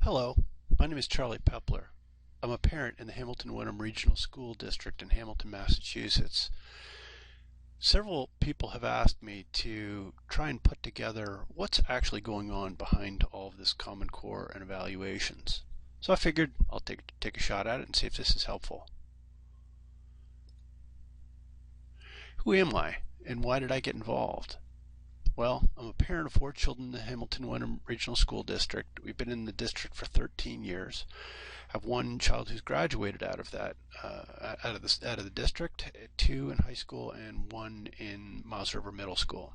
Hello, my name is Charlie Pepler. I'm a parent in the Hamilton-Wenham Regional School District in Hamilton, Massachusetts. Several people have asked me to try and put together what's actually going on behind all of this Common Core and evaluations. So I figured I'll take a shot at it and see if this is helpful. Who am I, and why did I get involved? Well, I'm a parent of 4 children in the Hamilton-Wenham Regional School District. We've been in the district for 13 years. I have 1 child who's graduated out of the district, 2 in high school, and 1 in Miles River Middle School.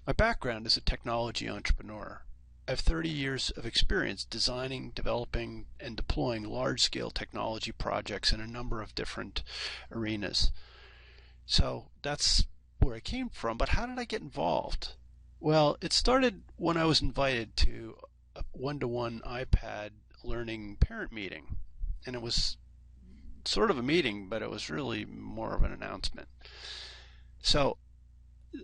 My background is a technology entrepreneur. I have 30 years of experience designing, developing, and deploying large-scale technology projects in a number of different arenas. So that's where I came from, but how did I get involved? Well, it started when I was invited to a one-to-one iPad learning parent meeting, and it was sort of a meeting, but it was really more of an announcement. So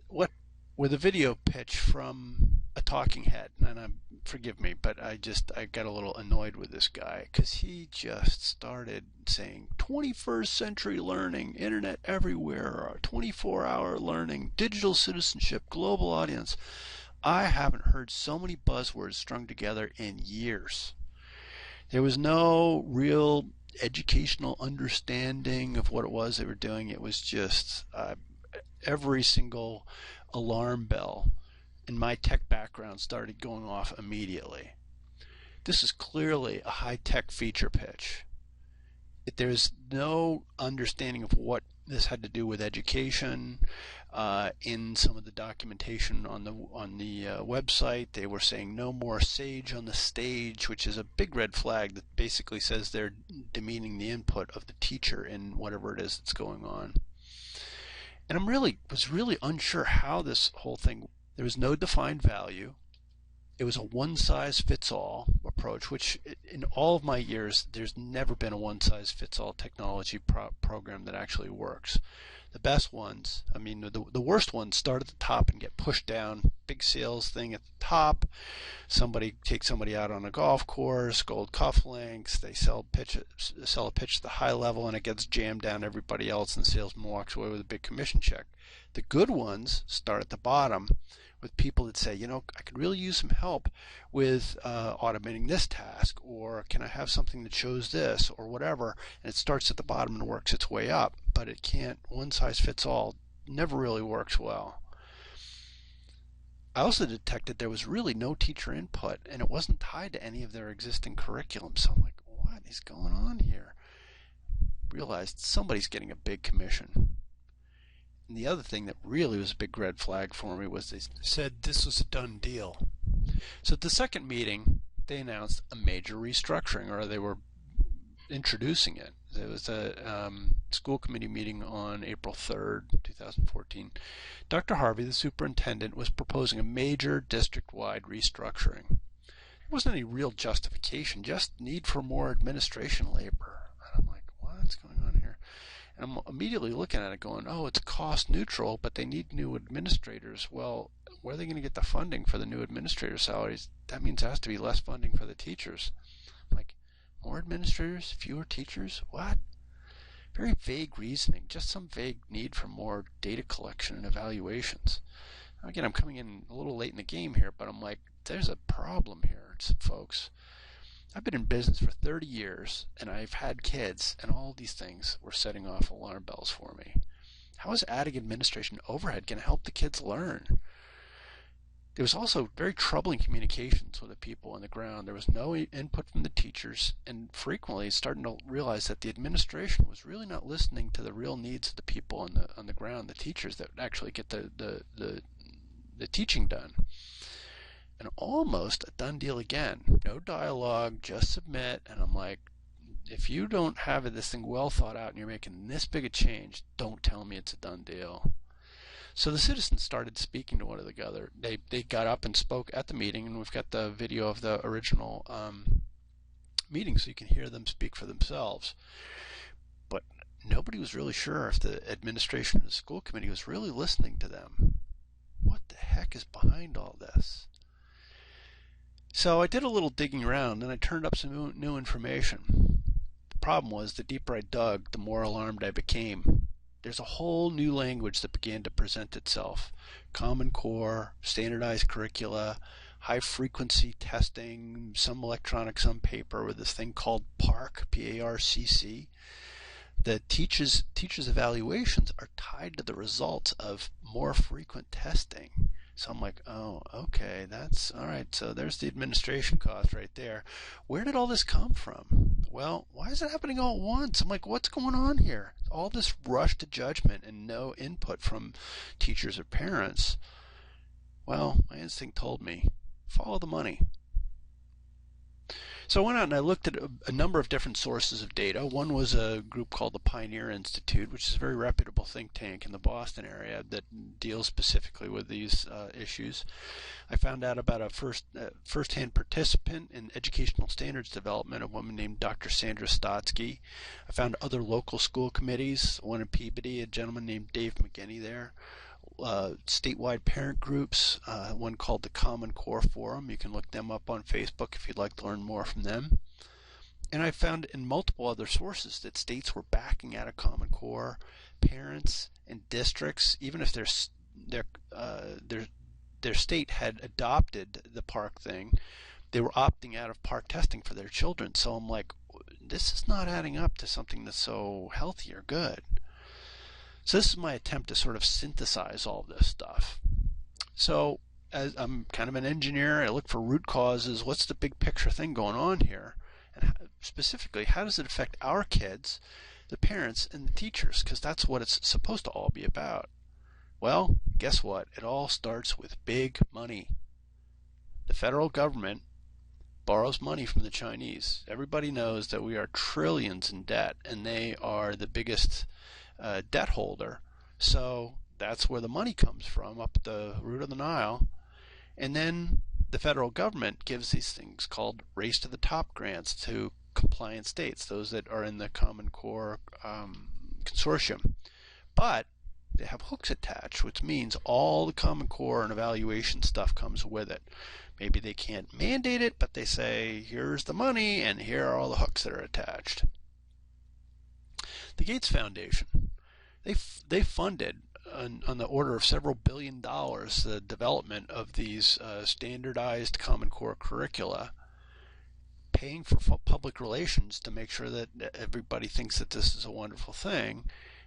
with a video pitch from a talking head, and forgive me, but I got a little annoyed with this guy because he just started saying 21st century learning, internet everywhere, 24-hour learning, digital citizenship, global audience. I haven't heard so many buzzwords strung together in years. There was no real educational understanding of what it was they were doing. It was just every single alarm bell in my tech background started going off immediately. This is clearly a high-tech feature pitch. There's no understanding of what this had to do with education. In some of the documentation on the website, they were saying no more sage on the stage, which is a big red flag that basically says they're demeaning the input of the teacher in whatever it is that's going on. And was really unsure how this whole thing. There was no defined value. It was a one-size-fits-all approach, which in all of my years, there's never been a one-size-fits-all technology program that actually works. The best ones, the worst ones start at the top and get pushed down. Big sales thing at the top. Somebody takes somebody out on a golf course, gold cufflinks. They sell a pitch at the high level, and it gets jammed down everybody else, and the salesman walks away with a big commission check. The good ones start at the bottom with people that say, I could really use some help with automating this task, or can I have something that shows this, or whatever, and it starts at the bottom and works its way up. But it can't, one size fits all, never really works well. I also detected there was really no teacher input, and it wasn't tied to any of their existing curriculum. So I'm like, what is going on here? Realized somebody's getting a big commission. And the other thing that really was a big red flag for me was they said this was a done deal. So at the second meeting, they announced a major restructuring, or they were introducing it. There was a school committee meeting on April 3rd, 2014. Dr. Harvey, the superintendent, was proposing a major district-wide restructuring. There wasn't any real justification, just need for more administration labor. And I'm like, what's going on here? And I'm immediately looking at it going, oh, it's cost neutral, but they need new administrators. Well, where are they going to get the funding for the new administrator salaries? That means there has to be less funding for the teachers. Like, more administrators, fewer teachers? What? Very vague reasoning, just some vague need for more data collection and evaluations. Again, I'm coming in a little late in the game here, but I'm like, there's a problem here, folks. I've been in business for 30 years, and I've had kids, and all these things were setting off alarm bells for me. How is adding administration overhead going to help the kids learn? There was also very troubling communications with the people on the ground. There was no input from the teachers, and frequently starting to realize that the administration was really not listening to the real needs of the people on the ground, the teachers that actually get the teaching done. And almost a done deal again. No dialogue, just submit. And I'm like, if you don't have this thing well thought out and you're making this big a change, don't tell me it's a done deal. So the citizens started speaking to one another. They got up and spoke at the meeting, and we've got the video of the original meeting so you can hear them speak for themselves. But nobody was really sure if the administration of the school committee was really listening to them. What the heck is behind all this? So I did a little digging around and I turned up some new information. The problem was the deeper I dug, the more alarmed I became. There's a whole new language that began to present itself. Common Core, standardized curricula, high frequency testing, some electronic, some paper, with this thing called PARCC, P-A-R-C-C. The teachers' evaluations are tied to the results of more frequent testing. So I'm like, oh, okay, that's all right. So there's the administration cost right there. Where did all this come from? Well, why is it happening all at once? I'm like, what's going on here? All this rush to judgment and no input from teachers or parents. Well, my instinct told me, follow the money. So I went out and I looked at a number of different sources of data. One was a group called the Pioneer Institute, which is a very reputable think tank in the Boston area that deals specifically with these issues. I found out about a first-hand participant in educational standards development, a woman named Dr. Sandra Stotsky. I found other local school committees, one in Peabody, a gentleman named Dave McGinney there. Statewide parent groups, one called the Common Core Forum. You can look them up on Facebook if you'd like to learn more from them. And I found in multiple other sources that states were backing out of Common Core. Parents and districts, even if their state had adopted the PARCC thing, they were opting out of PARCC testing for their children. So I'm like, this is not adding up to something that's so healthy or good. So this is my attempt to sort of synthesize all this stuff. So as I'm kind of an engineer, I look for root causes. What's the big picture thing going on here? And specifically, how does it affect our kids, the parents, and the teachers? Because that's what it's supposed to all be about. Well, guess what? It all starts with big money. The federal government borrows money from the Chinese. Everybody knows that we are trillions in debt, and they are the biggest debt holder. So that's where the money comes from, up the root of the Nile. And then the federal government gives these things called race to the top grants to compliant states, those that are in the Common Core consortium. But they have hooks attached, which means all the Common Core and evaluation stuff comes with it. Maybe they can't mandate it, but they say, here's the money and here are all the hooks that are attached. The Gates Foundation, they funded on the order of several $1 billion the development of these standardized Common Core curricula, paying for public relations to make sure that everybody thinks that this is a wonderful thing.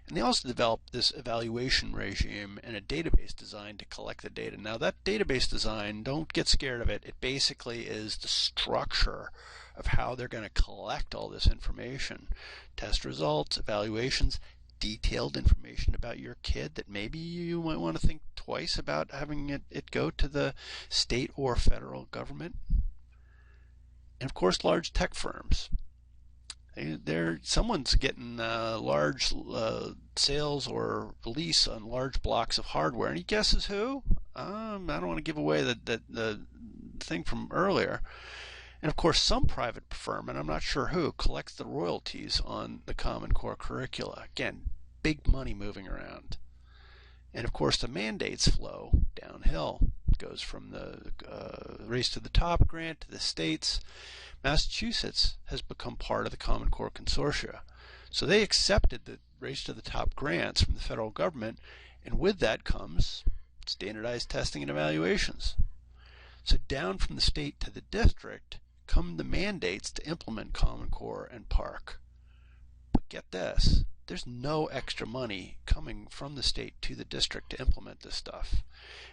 And they also developed this evaluation regime and a database designed to collect the data. Now that database design, don't get scared of it. It basically is the structure of how they're going to collect all this information. Test results, evaluations, detailed information about your kid that maybe you might want to think twice about having it go to the state or federal government. And of course, large tech firms. Someone's getting large sales or lease on large blocks of hardware. Any guesses who? I don't want to give away the thing from earlier. And of course, some private firm, and I'm not sure who, collects the royalties on the Common Core curricula. Again, big money moving around. And of course, the mandates flow downhill. It goes from the Race to the Top grant to the states. Massachusetts has become part of the Common Core Consortia. So they accepted the Race to the Top grants from the federal government, and with that comes standardized testing and evaluations. So down from the state to the district come the mandates to implement Common Core and PARCC. But get this, there's no extra money coming from the state to the district to implement this stuff.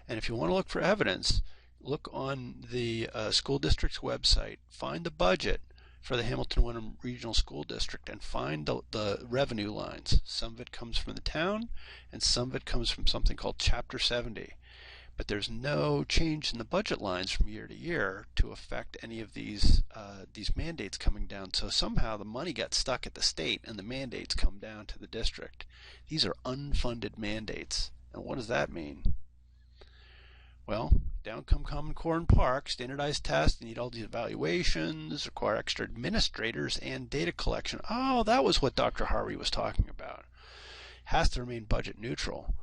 And if you want to look for evidence, look on the school district's website, find the budget for the Hamilton-Wenham Regional School District, and find the revenue lines. Some of it comes from the town, and some of it comes from something called Chapter 70. But there's no change in the budget lines from year to year to affect any of these mandates coming down. So somehow the money got stuck at the state and the mandates come down to the district. These are unfunded mandates. And what does that mean? Well, down come Common Core and PARCC, standardized tests, need all these evaluations, require extra administrators and data collection. Oh, that was what Dr. Harvey was talking about. Has to remain budget neutral.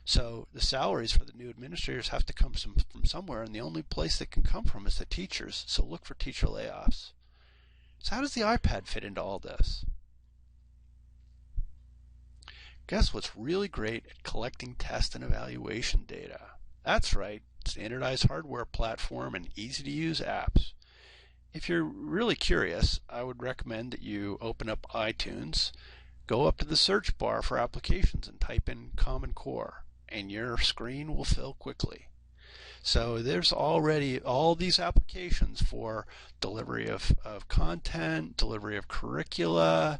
So the salaries for the new administrators have to come from somewhere, and the only place they can come from is the teachers. So look for teacher layoffs. So how does the iPad fit into all this? Guess what's really great at collecting test and evaluation data? That's right, standardized hardware platform and easy to use apps. If you're really curious, I would recommend that you open up iTunes, go up to the search bar for applications and type in Common Core, and your screen will fill quickly. So there's already all these applications for delivery of content, delivery of curricula.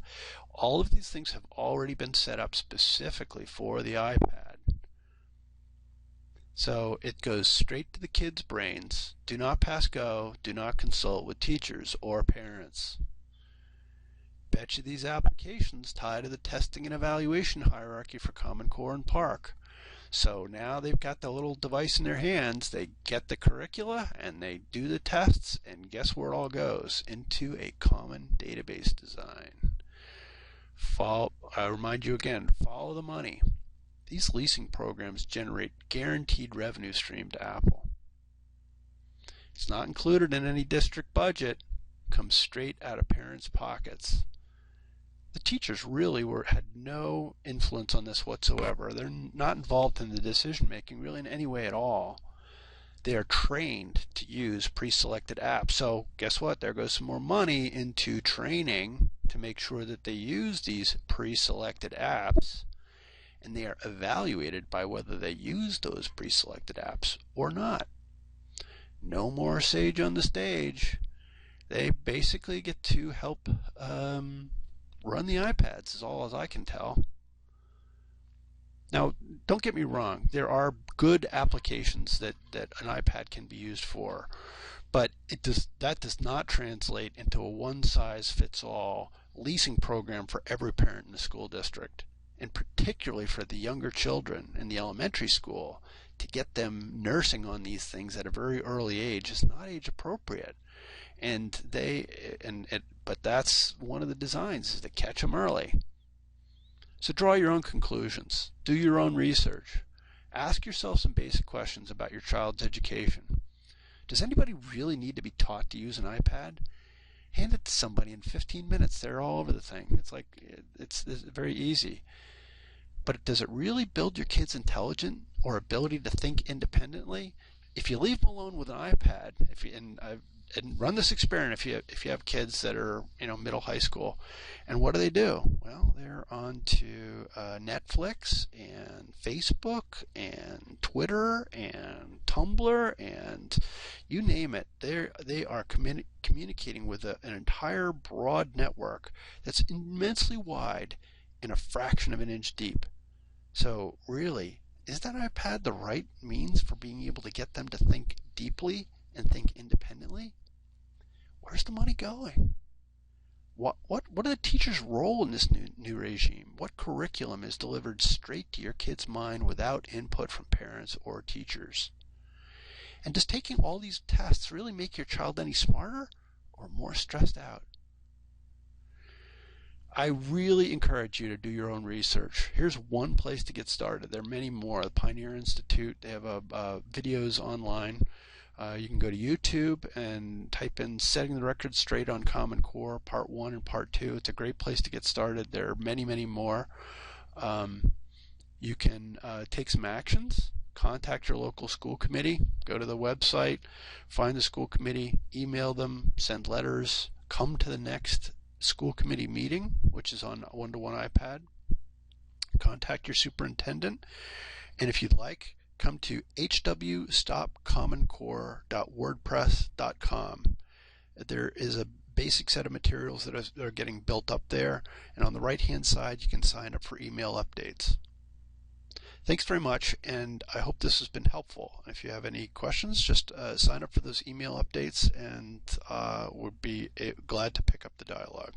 All of these things have already been set up specifically for the iPad. So it goes straight to the kids' brains. Do not pass go. Do not consult with teachers or parents. Bet you these applications tie to the testing and evaluation hierarchy for Common Core and Park. So now they've got the little device in their hands, they get the curricula and they do the tests, and guess where it all goes? Into a common database design. I remind you again, follow the money. These leasing programs generate guaranteed revenue stream to Apple. It's not included in any district budget, comes straight out of parents' pockets. The teachers really had no influence on this whatsoever. They're not involved in the decision making really in any way at all. They are trained to use pre-selected apps. So guess what? There goes some more money into training to make sure that they use these pre-selected apps, and they are evaluated by whether they use those pre-selected apps or not. No more sage on the stage. They basically get to help run the iPads, is all as I can tell. Now, don't get me wrong, there are good applications that an iPad can be used for, but that does not translate into a one-size-fits-all leasing program for every parent in the school district, and particularly for the younger children in the elementary school. To get them nursing on these things at a very early age is not age appropriate. But that's one of the designs, is to catch them early. So draw your own conclusions. Do your own research. Ask yourself some basic questions about your child's education. Does anybody really need to be taught to use an iPad? Hand it to somebody in 15 minutes. They're all over the thing. It's very easy. But does it really build your kids' intelligence or ability to think independently? If you leave them alone with an iPad, and run this experiment if you have kids that are middle high school, and what do? Well, they're on to Netflix and Facebook and Twitter and Tumblr and you name it. They are communicating with an entire broad network that's immensely wide and a fraction of an inch deep. So really, is that iPad the right means for being able to get them to think deeply and think independently? Where's the money going? What are the teachers' role in this new regime? What curriculum is delivered straight to your kid's mind without input from parents or teachers? And does taking all these tests really make your child any smarter or more stressed out? I really encourage you to do your own research. Here's one place to get started. There are many more. The Pioneer Institute, they have videos online. You can go to YouTube and type in Setting the Record Straight on Common Core, Part 1 and Part 2. It's a great place to get started. There are many, many more. You can take some actions. Contact your local school committee. Go to the website, find the school committee, email them, send letters, come to the next school committee meeting, which is on one-to-one iPad. Contact your superintendent. And if you'd like, come to hwstopcommoncore.wordpress.com. There is a basic set of materials that are getting built up there, and on the right hand side you can sign up for email updates. Thanks very much, and I hope this has been helpful. If you have any questions, just sign up for those email updates, and we'll be glad to pick up the dialogue.